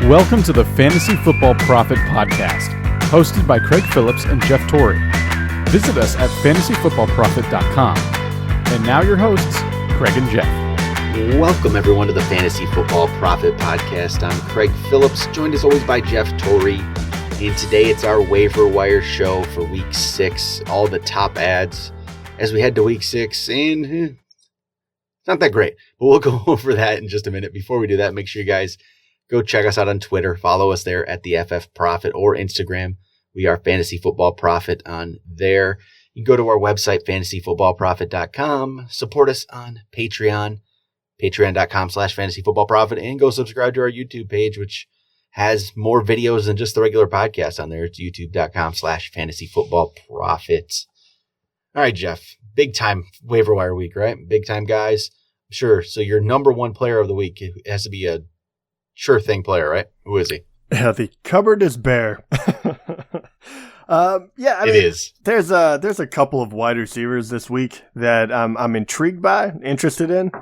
Welcome to the Fantasy Football Prophet podcast, hosted by Craig Phillips and Jeff Torrey. Visit us at fantasyfootballprophet.com. And now your hosts, Craig and Jeff. Welcome everyone to the Fantasy Football Prophet podcast. I'm Craig Phillips, joined as always by Jeff Torrey. And today it's our waiver wire show for week 6. All the top ads as we head to week 6. And it's not that great, but we'll go over that in just a minute. Before we do that, make sure you guys go check us out on Twitter. Follow us there at the FF Prophet or Instagram. We are Fantasy Football Prophet on there. You can go to our website, fantasyfootballprophet.com. Support us on Patreon, patreon.com/fantasyfootballprophet, and go subscribe to our YouTube page, which has more videos than just the regular podcast on there. It's youtube.com/fantasyfootballprophet. All right, Jeff, big time waiver wire week, right? Big time guys. Sure. So your number one player of the week, it has to be a sure thing player, right? Who is he? Yeah, the cupboard is bare. It is. There's a couple of wide receivers this week that I'm intrigued by, interested in.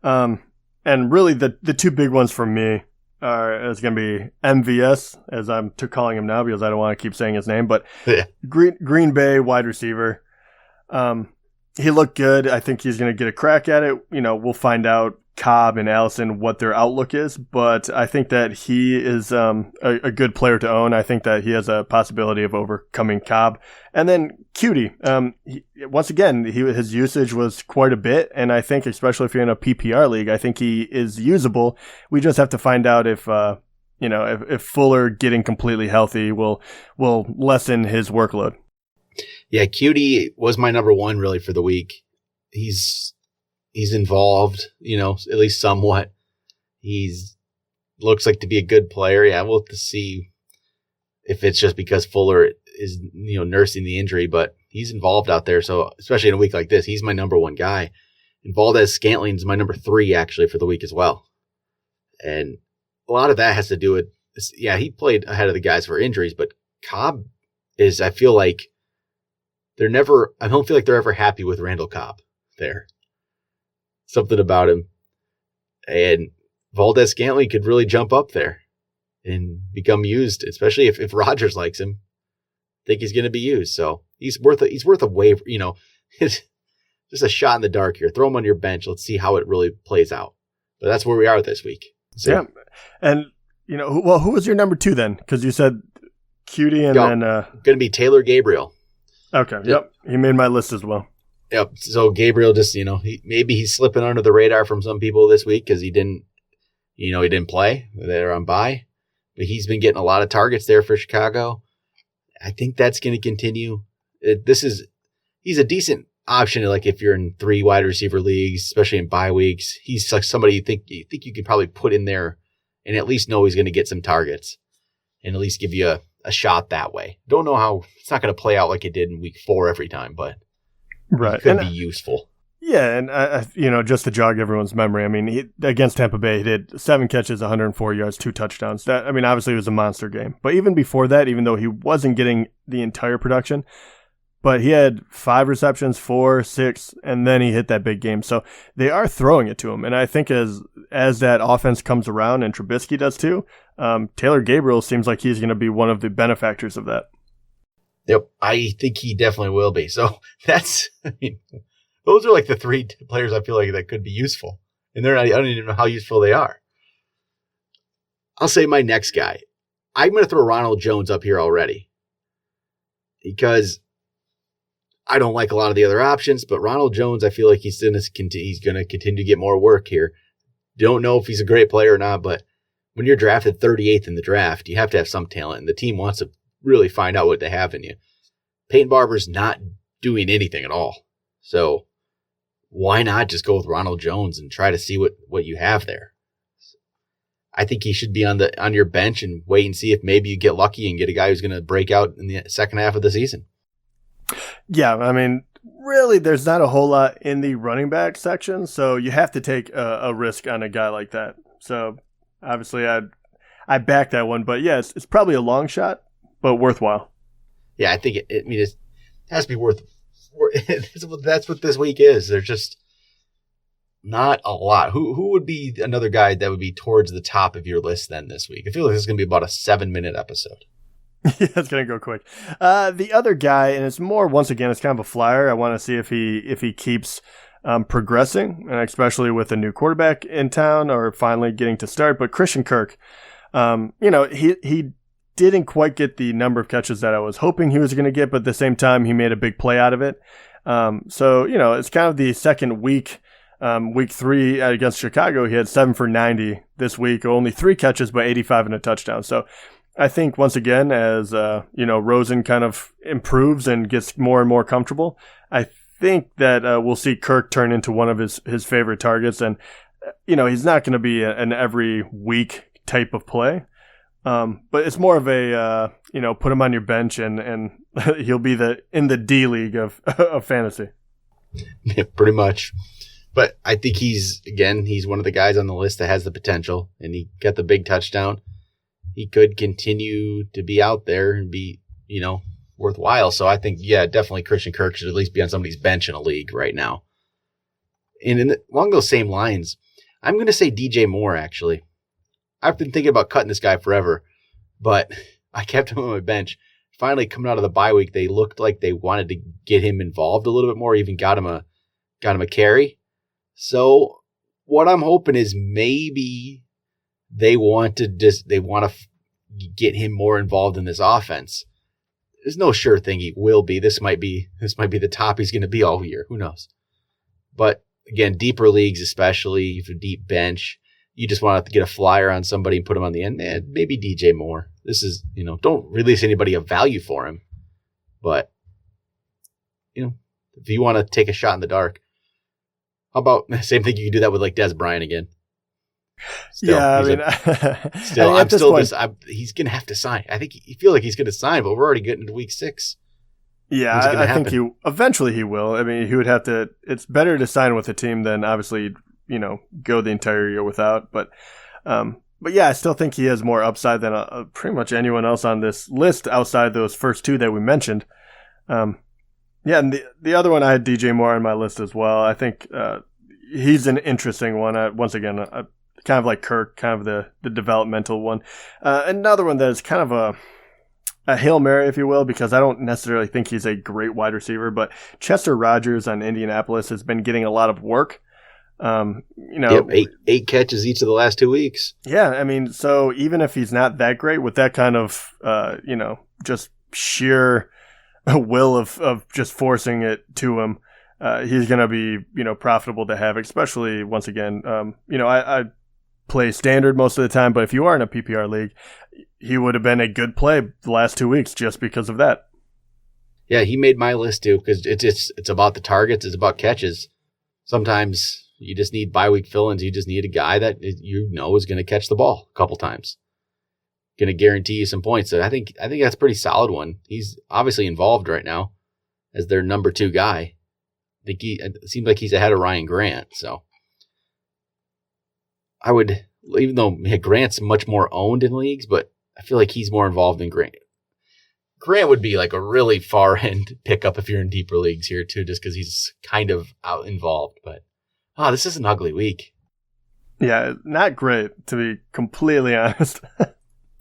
And really the two big ones for me is going to be MVS, as I'm calling him now because I don't want to keep saying his name, but yeah. Green Bay wide receiver. He looked good. I think he's going to get a crack at it. You know, we'll find out Cobb and Allison what their outlook is, but I think that he is a good player to own. I think that he has a possibility of overcoming Cobb. And then Cutie, once again, his usage was quite a bit, and I think especially if you're in a PPR league, I think he is usable. We just have to find out if Fuller getting completely healthy will lessen his workload. Yeah, Cutie was my number one really for the week. He's involved, at least somewhat. Looks like to be a good player. Yeah, we'll have to see if it's just because Fuller is, nursing the injury, but he's involved out there. So especially in a week like this, he's my number one guy. And Valdez-Scantling is my number 3 actually for the week as well. And a lot of that has to do with, he played ahead of the guys for injuries, but Cobb is, I don't feel like they're ever happy with Randall Cobb there. Something about him. And Valdez-Scantling could really jump up there and become used, especially if Rodgers likes him. I think he's going to be used. So he's worth a waiver. It's just a shot in the dark here. Throw him on your bench. Let's see how it really plays out. But that's where we are this week. So, yeah. And, who was your number 2 then? Because you said Cutie and then... going to be Taylor Gabriel. Okay. Yep. He made my list as well. Yep. So Gabriel just, maybe he's slipping under the radar from some people this week because he didn't play. They're on bye. But he's been getting a lot of targets there for Chicago. I think that's going to continue. He's a decent option. Like if you're in 3 wide receiver leagues, especially in bye weeks, he's like somebody you think you can probably put in there and at least know he's going to get some targets and at least give you a shot that way. Don't know how it's not going to play out like it did in week 4 every time, but right. It could be useful. Yeah, and just to jog everyone's memory, I mean, against Tampa Bay, he did 7 catches, 104 yards, 2 touchdowns. Obviously it was a monster game. But even before that, even though he wasn't getting the entire production, but he had 5 receptions, 4, 6, and then he hit that big game. So they are throwing it to him. And I think as that offense comes around, and Trubisky does too, Taylor Gabriel seems like he's going to be one of the benefactors of that. Yep, I think he definitely will be. So those are like the 3 players I feel like that could be useful. And I don't even know how useful they are. I'll say my next guy. I'm going to throw Ronald Jones up here already. Because I don't like a lot of the other options, but Ronald Jones, I feel like he's going to continue to get more work here. Don't know if he's a great player or not, but when you're drafted 38th in the draft, you have to have some talent, and the team wants to really find out what they have in you. Peyton Barber's not doing anything at all. So why not just go with Ronald Jones and try to see what you have there? I think he should be on your bench and wait and see if maybe you get lucky and get a guy who's going to break out in the second half of the season. Yeah, I mean, really, there's not a whole lot in the running back section, so you have to take a risk on a guy like that. So obviously, I back that one, but yeah, it's probably a long shot, but worthwhile. Yeah, I think it has to be worth. That's what this week is. They're just Not a lot. Who would be another guy that would be towards the top of your list then this week? I feel like this is going to be about a 7-minute episode. Yeah, it's going to go quick. The other guy, and it's more, once again, it's kind of a flyer. I want to see if he keeps progressing, and especially with a new quarterback in town or finally getting to start. But Christian Kirk, he didn't quite get the number of catches that I was hoping he was going to get, but at the same time, he made a big play out of it. So, it's kind of the second week. Week 3 against Chicago, he had 7 for 90 this week, only 3 catches, but 85 and a touchdown. So I think once again, as Rosen kind of improves and gets more and more comfortable, I think that we'll see Kirk turn into one of his favorite targets. And he's not going to be an every week type of play, but it's more of a put him on your bench and he'll be in the D league of fantasy. Yeah, pretty much. But I think he's one of the guys on the list that has the potential, and he got the big touchdown. He could continue to be out there and be, worthwhile. So I think, yeah, definitely Christian Kirk should at least be on somebody's bench in a league right now. And along those same lines, I'm going to say DJ Moore, actually. I've been thinking about cutting this guy forever, but I kept him on my bench. Finally, coming out of the bye week, they looked like they wanted to get him involved a little bit more, even got him a carry. So what I'm hoping is maybe they want to get him more involved in this offense. There's no sure thing he will be. This might be the top he's going to be all year. Who knows? But again, deeper leagues, especially for deep bench, you just want to get a flyer on somebody and put him on the end. Maybe DJ Moore. This is, don't release anybody of value for him. But, if you want to take a shot in the dark, how about the same thing? You can do that with like Des Bryant again. Still, he's going to have to sign. I feel like he's going to sign, but we're already getting into week 6. Yeah, I think eventually he will. I mean, he would have to. It's better to sign with a team than obviously, go the entire year without. But yeah, I still think he has more upside than pretty much anyone else on this list outside those first 2 that we mentioned. Yeah, and the other one, I had DJ Moore on my list as well. I think he's an interesting one. Once again, kind of like Kirk, kind of the developmental one. Another one that is kind of a Hail Mary, if you will, because I don't necessarily think he's a great wide receiver, but Chester Rogers on Indianapolis has been getting a lot of work. Yep, 8 catches each of the last 2 weeks. Yeah, I mean, so even if he's not that great, with that kind of, just sheer will of just forcing it to him, he's going to be, profitable to have, especially once again, I play standard most of the time, but if you are in a PPR league, he would have been a good play the last 2 weeks just because of that. Yeah, he made my list too, because it's about the targets, it's about catches. Sometimes you just need bye week fill-ins. You just need a guy that is going to catch the ball a couple times, going to guarantee you some points. So I think that's a pretty solid one. He's obviously involved right now as their number 2 guy. I think it seems like he's ahead of Ryan Grant. So I would, even though Grant's much more owned in leagues, but I feel like he's more involved than Grant. Grant would be like a really far end pickup if you're in deeper leagues here too, just because he's kind of out involved. But this is an ugly week. Yeah, not great, to be completely honest.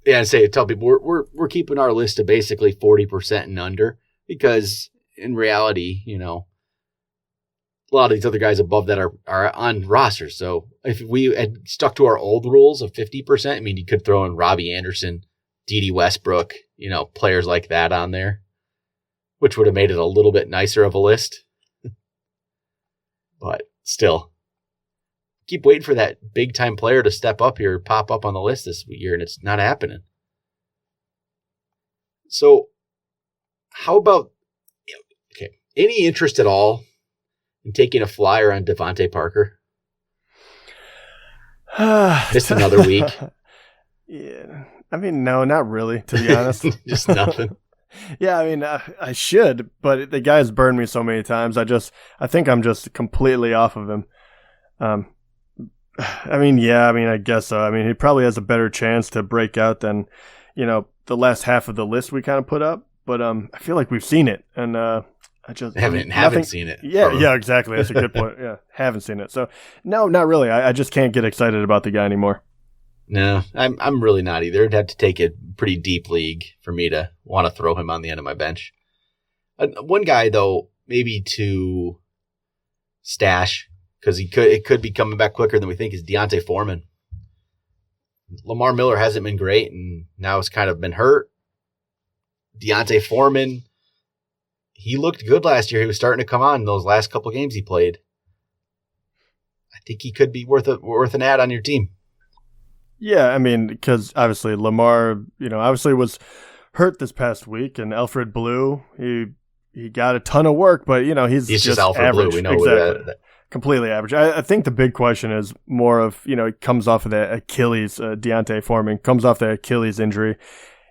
Yeah, and tell people we're keeping our list to basically 40% and under, because in reality, a lot of these other guys above that are on rosters. So if we had stuck to our old rules of 50%, I mean, you could throw in Robbie Anderson, D.D. Westbrook, players like that on there, which would have made it a little bit nicer of a list. But still, keep waiting for that big time player to step up here, pop up on the list this year, and it's not happening. So how about, any interest at all in taking a flyer on Devontae Parker? Missed another week. Yeah. I mean, no, not really, to be honest. Just nothing. Yeah, I mean, I should, but the guy's burned me so many times. I think I'm just completely off of him. I guess so. I mean, he probably has a better chance to break out than, the last half of the list we kind of put up. But I feel like we've seen it, and haven't seen it. Yeah, exactly. That's a good point. Yeah, haven't seen it. So no, not really. I just can't get excited about the guy anymore. No, I'm really not either. It'd have to take a pretty deep league for me to want to throw him on the end of my bench. One guy though, maybe to stash because it could be coming back quicker than we think, is Deontay Foreman. Lamar Miller hasn't been great, and now it's kind of been hurt. Deontay Foreman, he looked good last year. He was starting to come on in those last couple games he played. I think he could be worth an add on your team. Yeah, I mean, because obviously Lamar, obviously was hurt this past week, and Alfred Blue, he got a ton of work, but he's just Alfred average. Blue. We know exactly. that. Completely average. I think the big question is more of, he comes off of the Achilles, Deontay Foreman comes off the Achilles injury.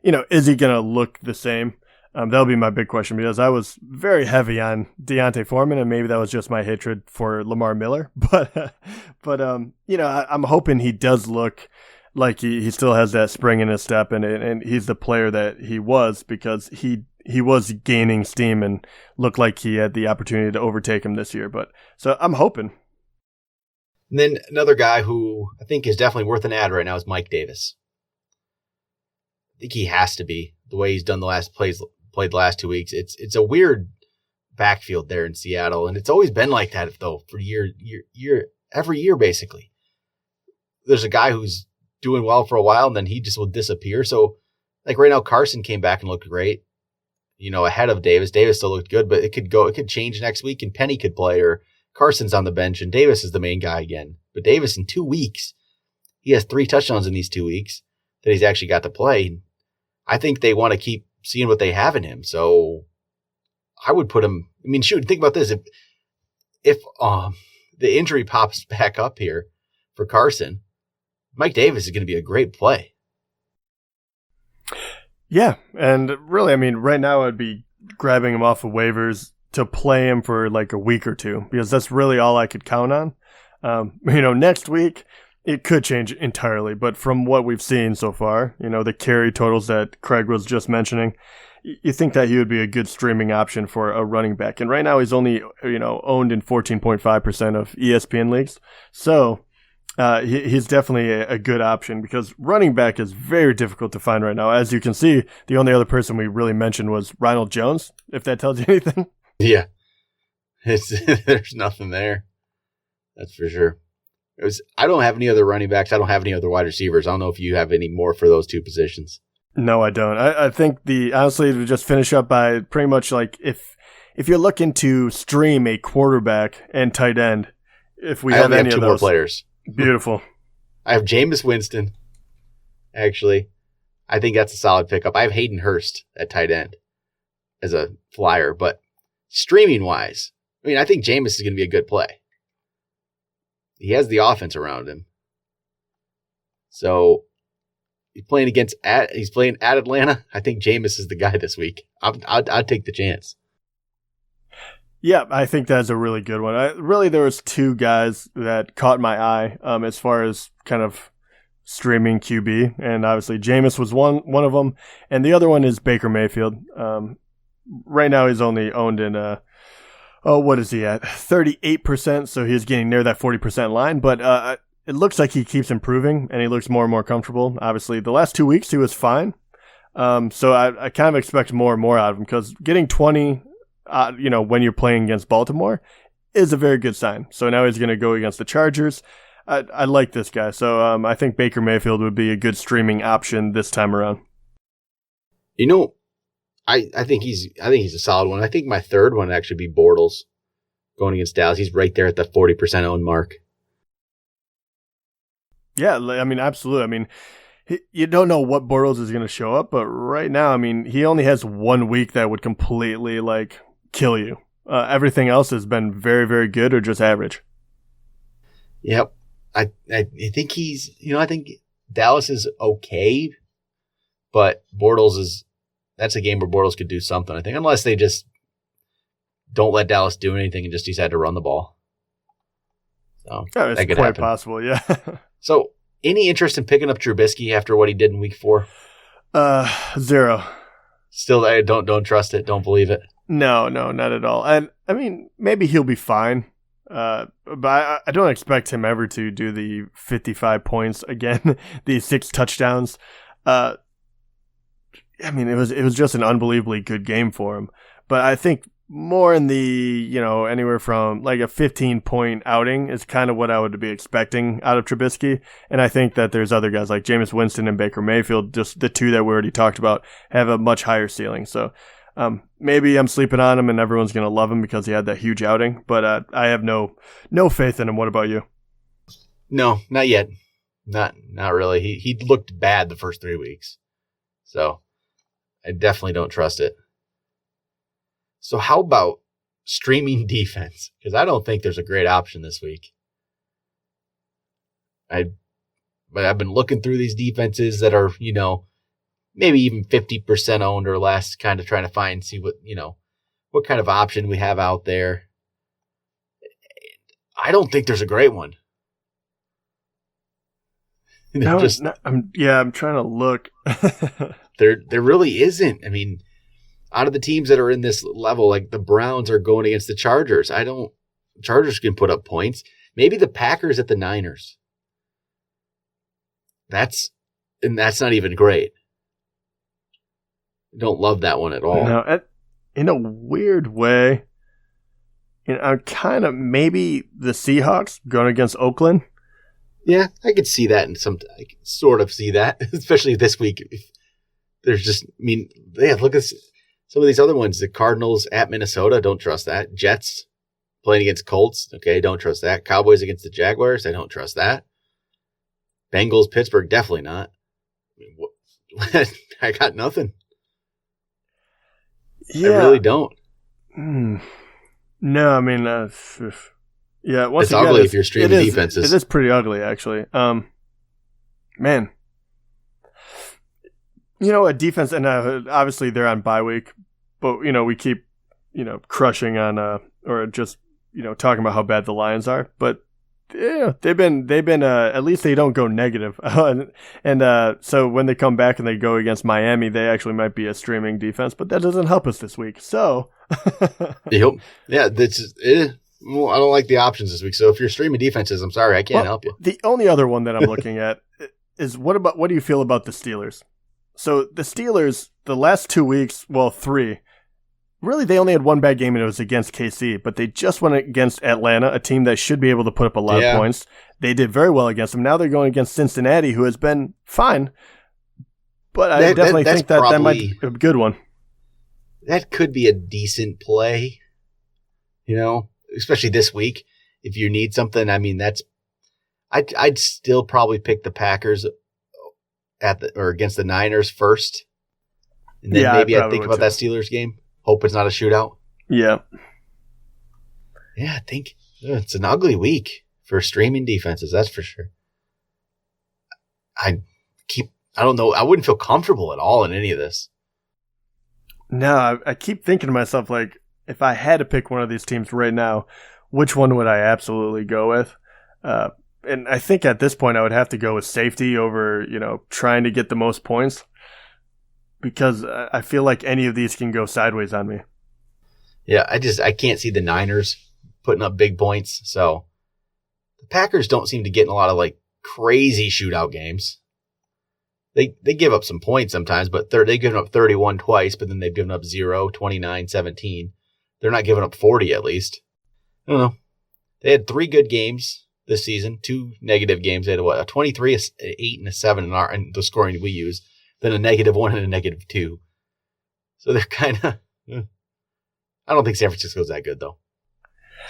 Is he going to look the same? That'll be my big question, because I was very heavy on Deontay Foreman, and maybe that was just my hatred for Lamar Miller. But I'm hoping he does look like he still has that spring in his step, and he's the player that he was, because he was gaining steam and looked like he had the opportunity to overtake him this year. But so I'm hoping. And then another guy who I think is definitely worth an ad right now is Mike Davis. I think he has to be, the way he's done played the last 2 weeks. It's a weird backfield there in Seattle, and it's always been like that though for every year basically. There's a guy who's doing well for a while, and then he just will disappear. So like right now, Carson came back and looked great, ahead of Davis. Davis still looked good, but it could change next week, and Penny could play, or Carson's on the bench and Davis is the main guy again. But Davis in 2 weeks, he has 3 touchdowns in these 2 weeks that he's actually got to play. I think they want to keep seeing what they have in him. So I would put him, think about this. If the injury pops back up here for Carson, Mike Davis is going to be a great play. Yeah. And really, right now I'd be grabbing him off of waivers to play him for like a week or two, because that's really all I could count on. Next week, it could change entirely, but from what we've seen so far, the carry totals that Craig was just mentioning, you think that he would be a good streaming option for a running back. And right now he's only, owned in 14.5% of ESPN leagues. So he's definitely a good option, because running back is very difficult to find right now. As you can see, the only other person we really mentioned was Ronald Jones, if that tells you anything. Yeah. There's nothing there. That's for sure. I don't have any other running backs. I don't have any other wide receivers. I don't know if you have any more for those 2 positions. No, I don't. I think honestly, to just finish up by pretty much like if you're looking to stream a quarterback and tight end, if we have any of 2 those more players. Beautiful. I have Jameis Winston. Actually, I think that's a solid pickup. I have Hayden Hurst at tight end as a flyer, but streaming wise, I think Jameis is going to be a good play. He has the offense around him. So he's playing at Atlanta. I think Jameis is the guy this week. I'd take the chance. Yeah, I think that's a really good one. There was 2 guys that caught my eye as far as kind of streaming QB, and obviously Jameis was one of them, and the other one is Baker Mayfield. Right now he's only owned in what is he at? 38%, so he's getting near that 40% line, but it looks like he keeps improving, and he looks more and more comfortable. Obviously, the last 2 weeks he was fine, so I kind of expect more and more out of him, because getting 20, when you're playing against Baltimore is a very good sign. So now he's going to go against the Chargers. I like this guy, so I think Baker Mayfield would be a good streaming option this time around. I think he's a solid one. I think my third one would actually be Bortles going against Dallas. He's right there at the 40% owned mark. Yeah, absolutely. You don't know what Bortles is going to show up, but right now, he only has 1 week that would completely kill you. Everything else has been very, very good or just average. Yep. I think I think Dallas is okay, but that's a game where Bortles could do something, I think, unless they just don't let Dallas do anything and just decide to run the ball. So it's that could quite happen. Possible, yeah. So, any interest in picking up Trubisky after what he did in week 4? 0. Still, I don't trust it. Don't believe it. No, not at all. And I mean, maybe he'll be fine. But I don't expect him ever to do the 55 points again, the 6 touchdowns. I mean, it was just an unbelievably good game for him. But I think more in the, anywhere from like a 15-point outing is kind of what I would be expecting out of Trubisky. And I think that there's other guys like Jameis Winston and Baker Mayfield, just the two that we already talked about, have a much higher ceiling. So maybe I'm sleeping on him and everyone's going to love him because he had that huge outing. But I have no faith in him. What about you? No, not yet. Not really. He looked bad the first 3 weeks. So I definitely don't trust it. So how about streaming defense? Because I don't think there's a great option this week. But I've been looking through these defenses that are, maybe even 50% owned or less, kind of trying to see what kind of option we have out there. I don't think there's a great one. I'm trying to look. There really isn't. I mean, out of the teams that are in this level, like the Browns are going against the Chargers. Chargers can put up points. Maybe the Packers at the Niners. That's not even great. Don't love that one at all. No, in a weird way, I'm kind of maybe the Seahawks going against Oakland. Yeah, I could see that, I can sort of see that, especially this week. There's just, look at some of these other ones. The Cardinals at Minnesota, don't trust that. Jets playing against Colts, okay, don't trust that. Cowboys against the Jaguars, I don't trust that. Bengals, Pittsburgh, definitely not. I got nothing. Yeah. I really don't. No, I mean, yeah. Once it's again, ugly if you're streaming defenses. It is pretty ugly, actually. Man. A defense, and obviously they're on bye week, but, we keep, crushing on, or just, talking about how bad the Lions are. But, yeah, they've been at least they don't go negative. and so when they come back and they go against Miami, they actually might be a streaming defense, but that doesn't help us this week. So, yep. Yeah, well, I don't like the options this week. So if you're streaming defenses, I'm sorry, I can't help you. The only other one that I'm looking at is what do you feel about the Steelers? So the Steelers, the last 2 weeks, 3, really they only had one bad game and it was against KC, but they just went against Atlanta, a team that should be able to put up a lot of points. They did very well against them. Now they're going against Cincinnati, who has been fine, but I definitely think that might be a good one. That could be a decent play, especially this week. If you need something, I'd still probably pick the Packers against the Niners first. And then maybe I'd think about that Steelers game. Hope it's not a shootout. Yeah. Yeah, I think it's an ugly week for streaming defenses, that's for sure. I don't know. I wouldn't feel comfortable at all in any of this. No, I keep thinking to myself, like, if I had to pick one of these teams right now, which one would I absolutely go with? And I think at this point I would have to go with safety over, trying to get the most points, because I feel like any of these can go sideways on me. Yeah, I can't see the Niners putting up big points. So the Packers don't seem to get in a lot of like crazy shootout games. They give up some points sometimes, but they've given up 31 twice, but then they've given up 0, 29, 17. They're not giving up 40 at least. I don't know. They had 3 good games this season, 2 negative games. They had a 23, 8, and a 7 in the scoring we use. Then a -1 and a -2. So they're kind of. I don't think San Francisco's that good though.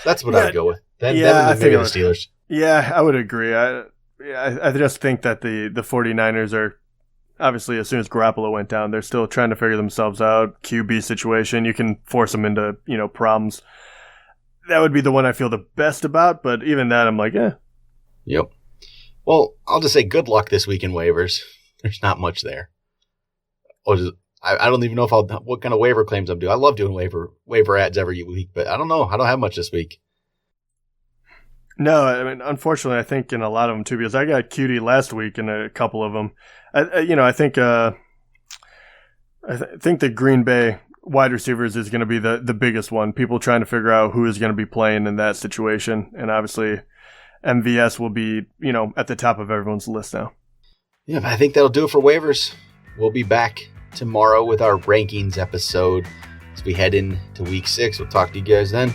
So that's what I would go with. Then maybe the Steelers. Yeah, I would agree. I just think that the 49ers are obviously, as soon as Garoppolo went down, they're still trying to figure themselves out. QB situation, you can force them into problems. That would be the one I feel the best about, but even that, I'm like, eh. Yep. Well, I'll just say good luck this week in waivers. There's not much there. I don't even know what kind of waiver claims I'm doing. I love doing waiver ads every week, but I don't know. I don't have much this week. No, I mean, unfortunately, I think in a lot of them too, because I got QD last week in a couple of them. I think the Green Bay wide receivers is going to be the biggest one. People trying to figure out who is going to be playing in that situation. And obviously MVS will be, at the top of everyone's list now. Yeah, I think that'll do it for waivers. We'll be back tomorrow with our rankings episode as we head into week 6. We'll talk to you guys then.